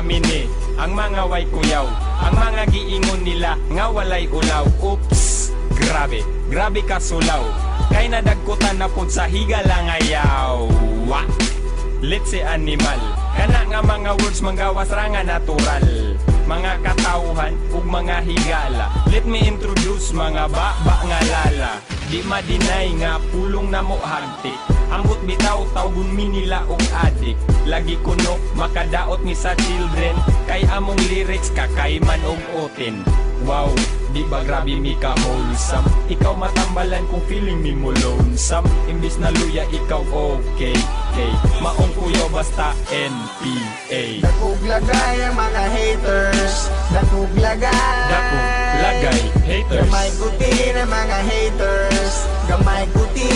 kami ni ang mga way kuyaw, ang mga giingon nila nga walay ulaw. Oops, grabe ka sulaw, kay nadagkutan na pud sa higala ngayaw. Wa, let's say animal, kana nga mga words manggawas ra nga natural, mga katawhan ug mga higala. Let me introduce mga baba nga lala, di ma-deny nga pulong na mo hagti. Ambot bitaw tawgon mi nila og adik, lagi kuno makadaot mi sa children, kay among lyrics kakayman og otin. Wow, di ba grabe mi ka wholesome, ikaw matambalan kung feeling mi mo lonesome. Imbis na luya ikaw okay, maong kuyo basta NPA. Dakog lagay ang mga haters, dakog lagay haters. Gamay kuti na mga haters, gamay kuti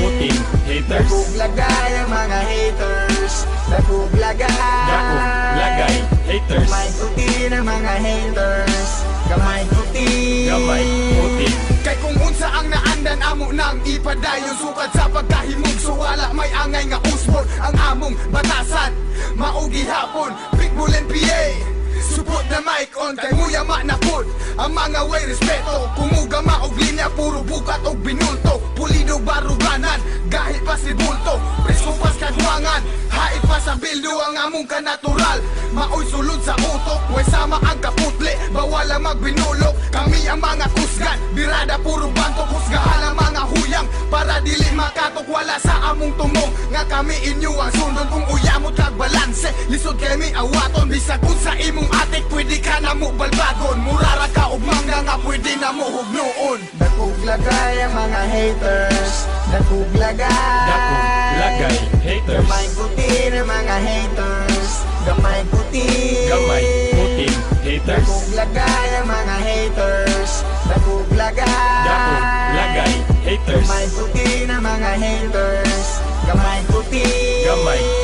puting haters. Dakog lagay ang mga haters, dakog lagay haters. Gamay kuti na mga haters, gamay kuti puting. Kay kung unsa ang naandan amo nang ipadayon, sukat sa pagkahimog so wala may angay nga usbon ang among batasan. Maugi hapon, Big Bull NPA, support na mic on, kay muyama na pod ang mga way respeto. Kumugama og linya, puro bukat og binulto, pulido baruganan, gahit pa si bulto, presko pas kagwangan, hait pa sa bildo ang among kanatural. Maoy sulod sa utok, way sama ang kaputle, bawal ang magbinulok. Kami ang mga kusgan, birada puro bantok, husgahan ang mga huyang, para dili makatok wala sa among tumong. Nga kami inyo ang sundon kung uyamot kag balanse, lisod kami awaton. Bisag kung sa imong atik, pwede ka na mo balbagon, murara ka og mangga nga pwede na mo hugnoon. Dakog lagay ang mga haters, dakog lagay haters. Gamay kuti na mga haters, gamay kuti puting haters. Dakog lagay ang mga haters, dakog lagay haters. Gamay kuti na mga haters, gamay kuti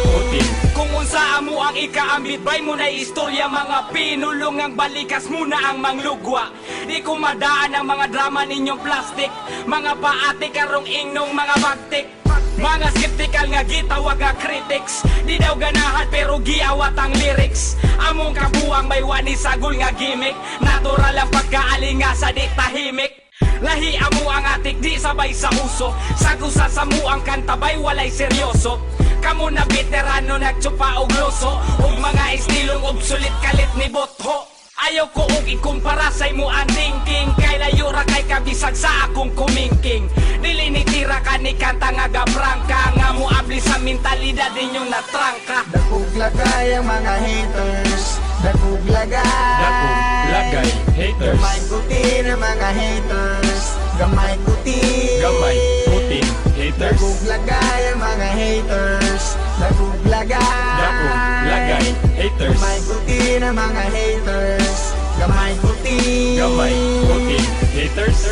puting. Kung unsa amo ang ikaambit, bay mo na istorya mga pinulong ang balikas muna ang manglugwa. Di ko madaan ang mga drama ninyong plastic, mga paate karong ingnong mga bagtik. Mga skeptical nga gitawag nga critics, di daw ganahan pero giawat ang lyrics. Among kabuang may wani sagol nga gimmick, natural ang pagkaalinga sa di tahimik. Lahi amo ang atik di sabay sa uso, sagusa sa mo ang kantabay walay seryoso. Kamo na veterano nagtsupa og loso, og mga estilong obsolete kalit ni botho. Ayaw ko og ikumpara sa imo ang thinking, kay layo ra kay kabisag sa akong kumingking. Dili ni tira ka ni kanta nga gabrangka, nga mo abli sa mentalidad ninyong natrangka. Dakog lagay ang mga haters, dakog lagay haters. Gamay kuti na mga haters, gamay kuti puting haters. Dakog lagay ang mga haters, dakog lagay haters. Gamay kuti na mga haters, gamay kuti puting haters.